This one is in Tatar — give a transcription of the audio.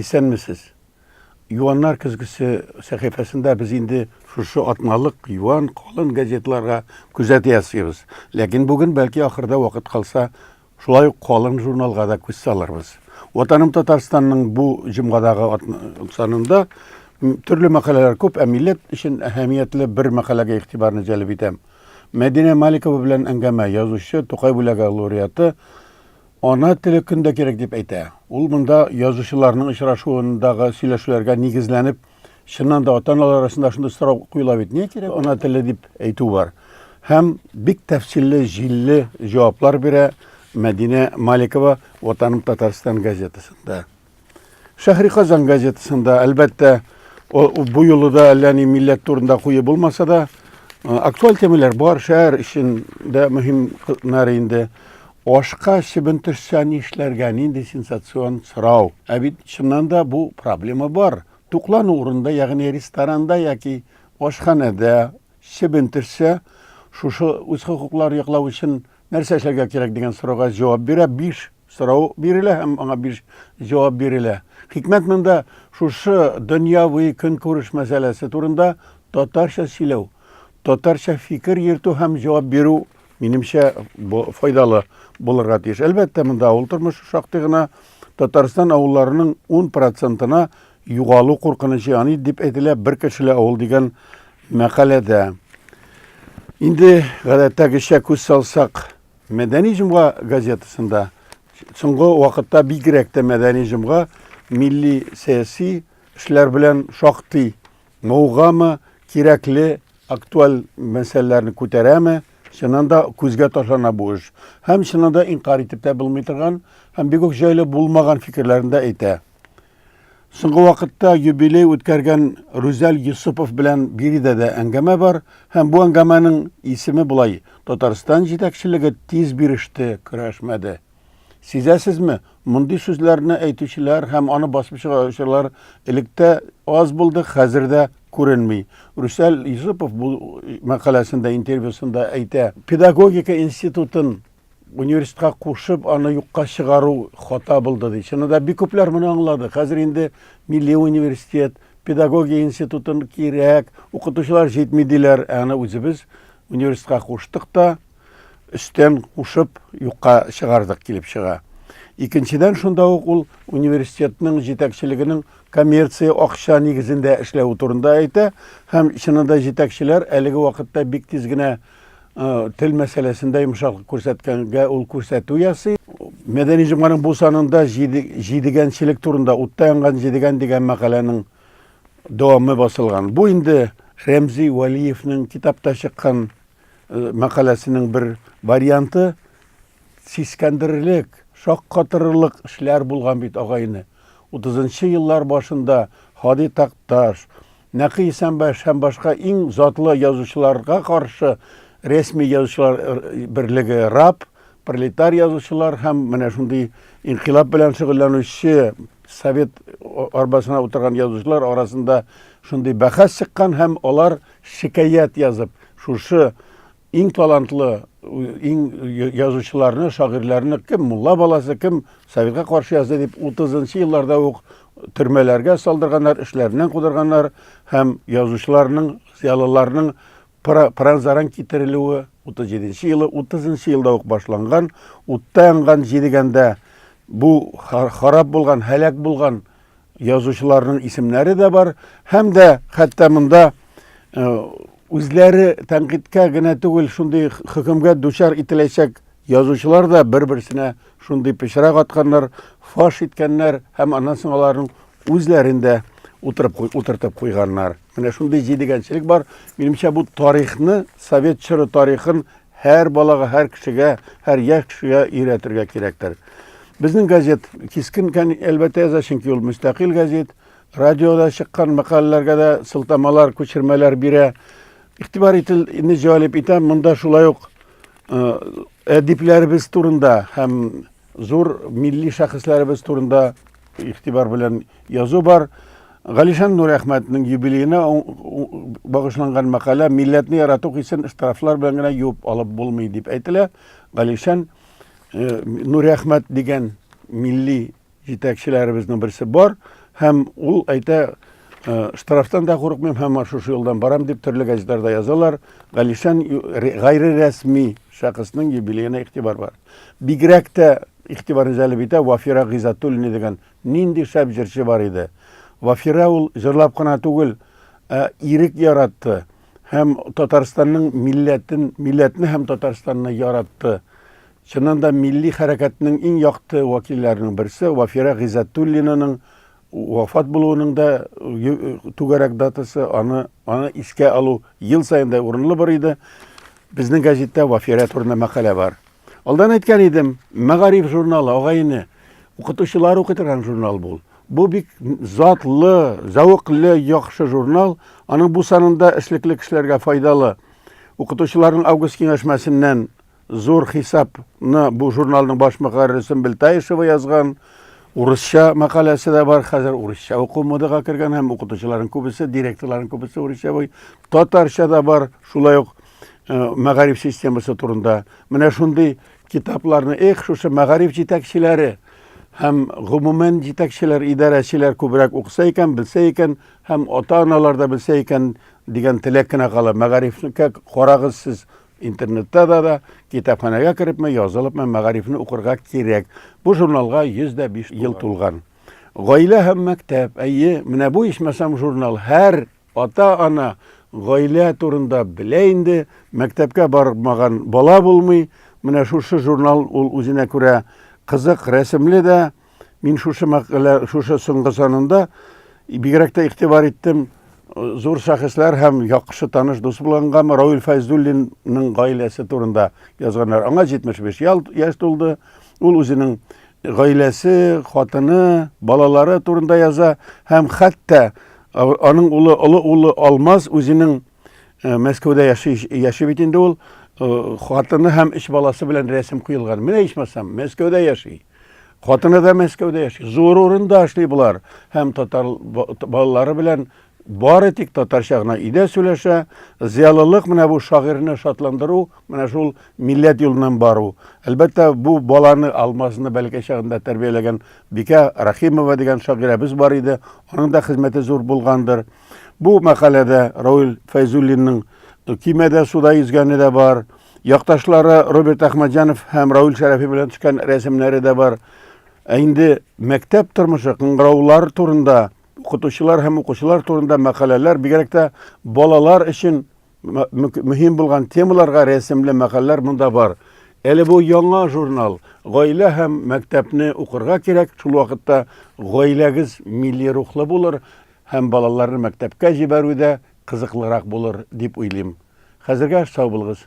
исәнмесез? Юаннар көзгесе сәхифәсендә без инде шушы атналык юан калын газетларга күзәт ясыйбыз. Ләкин бүген бәлки ахырда вакыт калса, шулай ук калын журналга да күз салырбыз. Ватаным Татарстанның бу җомгадагы санында төрле мәкаләләр күп, милләт өчен әһәмиятле бер мәкаләгә игътибарны җәлеп итәм. Мәдинә Маликова белән әңгәмә язучы, Тукай бүләге лауреаты ана теле көндә кирәк дип әйтә. Ул монда язучыларның очрашуындагы сөйләшүләргә нигезләнеп, чыннан да ата-аналар арасында шундый сорау куела бит, ни кирәк ана теле дип әйтү бар. Һәм бик тәфсилле, җилле җаваплар бирә Мәдинә Маликова Ватаным Татарстан газетасында. Шәһри Казан газетасында, әлбәттә, бу юлы да әллә ни милләт турында куе булмаса да, актуаль темалар бар, шәһәр өчен дә мөһим инде. Ашка чебен төшсә нишләргә, нинди сенсацион сорау. Бит чыннан да бу проблема бар. Туклану урында, ягъни ресторанда яки ашханәдә чебен төшсә, шушы үз хокуклар яклау өчен нәрсә эшләргә кирәк дигән сорауга җавап бирә. 5 сорау бирелә һәм аңа 5 җавап бирелә. Хикмәт монда шушы дөньяви көнкүреш мәсьәләсе турында татарча сөйләү, татарча фикер йөртү һәм җавап бирү минемчә файдалы булырга тиеш. Әлбәттә, монда авыл тормышы шактый гына Татарстан авылларының 10%-на югалу куркынычы яни дип әйтелә бер кешеле авыл дигән мәкаләдә. Инде гадәттәгечә күз салсак, Мәдәни җомга газетасында соңгы вакытта бигрәк тә Мәдәни җомга милли сәяси эшләр белән шактый маугамы, кирәкле актуаль мәсьәләләрне күтәрәме? Чыннан да күзгә ташлана бу эш. Һәм чыннан да инкар итеп тә булмый торган, һәм бик үк җайлы булмаган фикерләрен дә әйтә. Соңгы вакытта юбилей үткәргән Рүзәл Юсупов белән биредә дә әңгәмә бар, һәм бу әңгәмәнең исеме булай: Татарстан җитәкчелеге тиз биреште, көрәшмәде. Сизәсезме, мондый сүзләрне әйтүчеләр һәм аны басып чыгаручылар электә аз булды, хәзердә күренми. Рүзәл Юсупов бу мәкаләсендә, интервьюсында әйтә: Педагогика институтын университетка кушып, аны юкка чыгару хата булды ди. Чынында бик күпләр моны аңлады. Хәзер инде Милли университет, педагогия институтын кирәк, укытучылар җитми диләр. Аны үзебез университетка куштык та, өстән кушып юкка чыгардык килеп чыга. Икенчедән, шунда ук ул университетның җитәкчелегенең коммерция акча нигезендә эшләү турында әйтә, һәм чынында җитәкчеләр әлеге вакытта бик тиз генә тел мәсьәләсендә йомшаклык күрсәткәнгә ул күрсәтү ясый. Мәдәни җомганың бу санында җидегәнчелек турында, утта янган җидегән дигән мәкаләнең дәвамы басылган. Бу инде Рәмзи Вәлиевнең китапта чыккан мәкаләсенең бер варианты. Сискәндерерлек, шаккатырлык эшләр булган бит агайны. 30-нчы еллар башында Хади Такташ, Нәкый Исәнбәш һәм башка иң затлы язучыларга каршы рәсми язучылар берлеге РАП, пролетар язучылар һәм менә шундый инкыйлаб белән шөгыльләнүче совет арбасына утырган язучылар арасында шундый бәхәс чыккан, һәм алар шикаят язып, шушы иң талантлы иң язучыларны, шагыйрьләрне кем мулла баласы, кем советка каршы язды дип 30-нчы елларда ук төрмәләргә салдырганнар, эшләреннән кудырганнар, һәм язучыларның, зыялыларның пранзаран китерелүе 37-нчы елы, 30-нчы елда ук башланган. Утта янган җидегәндә бу харап булган, һәлак булган язучыларның исемнәре дә бар, һәм дә хәтта монда үзләре тәнкыйтькә генә түгел, шундый хөкемгә дучар ителәчәк язучылар да бер-берсенә шундый пычрак атканнар, фаш иткәннәр, һәм аннан соң аларның үзләрендә утыртып куйганнар. Менә шундый җидегәнчелек бар. Минемчә, бу тарихны, совет чоры тарихын һәр балага, һәр кешегә, һәр яшь кешегә өйрәтергә кирәктер. Безнең газет кискен әлбәттә яза, чөнки ул мөстәкыйль газет. Радиода чыккан мәкаләләргә дә сылтамалар, күчермәләр бирә. Игътибар итүне җалеп итәм. Монда шулай ук әдипләребез турында һәм зур милли шәхесләребез турында игътибар белән язу бар. Галишан Нурәхмәтнең юбилеена багышланган мәкалә милләтне ярату хисен штрафлар белән генә юып алып булмый дип әйтелә. Галишан Нурәхмәт дигән милли җитәкчеләребезнең берсе бар һәм ул әйтә, штрафтан да курыкмыйм, һәм шушы юлдан барам дип төрле газеталарда язалар. Галишан гайры рәсми шәхеснең юбилеена игътибар бар. Бигрәк тә игътибарны җәлеп итә Вафира Гыйзатуллина дигән нинди шәп җырчы бар иде. Вафира ул җырлап кына түгел, ирек яратты һәм Татарстанның милләтне һәм Татарстанны яратты. Чыннан да милли хәрәкәтнең иң якты вәкилләренең берсе Вафира Гыйзатуллинаның вафат булуының да түгәрәк датасы, аны искә алу ел сайында урынлы бар иде. Безнең газетта Вафира турында мәкалә бар. Алдан әйткән идем, Мәгариф журналы, агайны, укытучылар укый торган журнал бул. Бу бик затлы, зәвыклы, яхшы журнал. Аның бу санында эшлекле кешеләргә файдалы. Укытучыларның август киңәшмәсеннән зур хисапны бу журналның баш мөхәррире Сөмбел язган. Урысча мәкаләсе дә бар, хәзер урысча уку модага кергән һәм укытучыларның күбесе, директорларның күбесе урысча буй. Татарча да бар, шулай ук мәгариф системасы турында. Менә шундый китапларны шушы мәгариф җитәкчеләре һәм гомумән җитәкчеләр, идарәчеләр күбрәк укыса икән, белсә икән, һәм ата-аналар да белсә икән дигән теләк кенә кала. Мәгарифне карагыз сез интернетта да, китапханәгә керепме, язылыпмы, мәгарифне укырга кирәк. Бу журналга 105 ел тулган. Гаилә һәм мәктәп, менә бу ичмасам журнал һәр ата-ана гаилә турында белә инде, мәктәпкә бармаган бала булмый. Менә шушы журнал ул үзенә күрә кызык, рәсемле дә. Мин шушы мәкалә, шушы соңгы санында бигрәк тә игътибар иттем. Зур шәхесләр һәм яхшы таныш дус булган Рауил Фәйзуллинның гаиләсе турында язганнар. Аңа 75 яшь тулды. Ул үзенең гаиләсе, хатыны, балалары турында яза һәм хәтта аның улы Алмаз үзенең Мәскәүдә яши бит инде ул. Хатыны һәм 3 баласы белән рәсем куелган. Менә ичмасам, Мәскәүдә яши. Хатыны да Мәскәүдә яши. Зур урында эшли булар. Һәм татар балалары белән бары тик татарча гына идә сөйләшә. Зиялылык менә бу шагыйрьне шатландыру, менә шул милләт юлынан бару. Әлбәттә, бу баланы, Алмазны бәлки чагында тәрбияләгән Бикә Рахимова дигән шагыйрәбез бар иде. Аның да хезмәте зур булгандыр. Бу мәкаләдә Рауил Фәйзуллинның кимәдә суда йөзгәне дә бар. Якташлары Роберт Әхмәтҗанов һәм Рауил Шәрәфи белән төшкән рәсемнәре дә бар. Инде мәктәп тормышы, кыңгыраулар турында, укытучылар һәм укучылар турында мәкаләләр, бигрәк тә балалар өчен мөһим булган темаларга рәсемле мәкаләләр монда бар. Әле бу яңа журнал, гаилә һәм мәктәпне укырга кирәк. Шул вакытта гаиләгез милли рухлы булыр һәм балаларны мәктәпкә җибәрүдә кызыклырак булыр дип уйлыйм. Хәзергә сау булыгыз.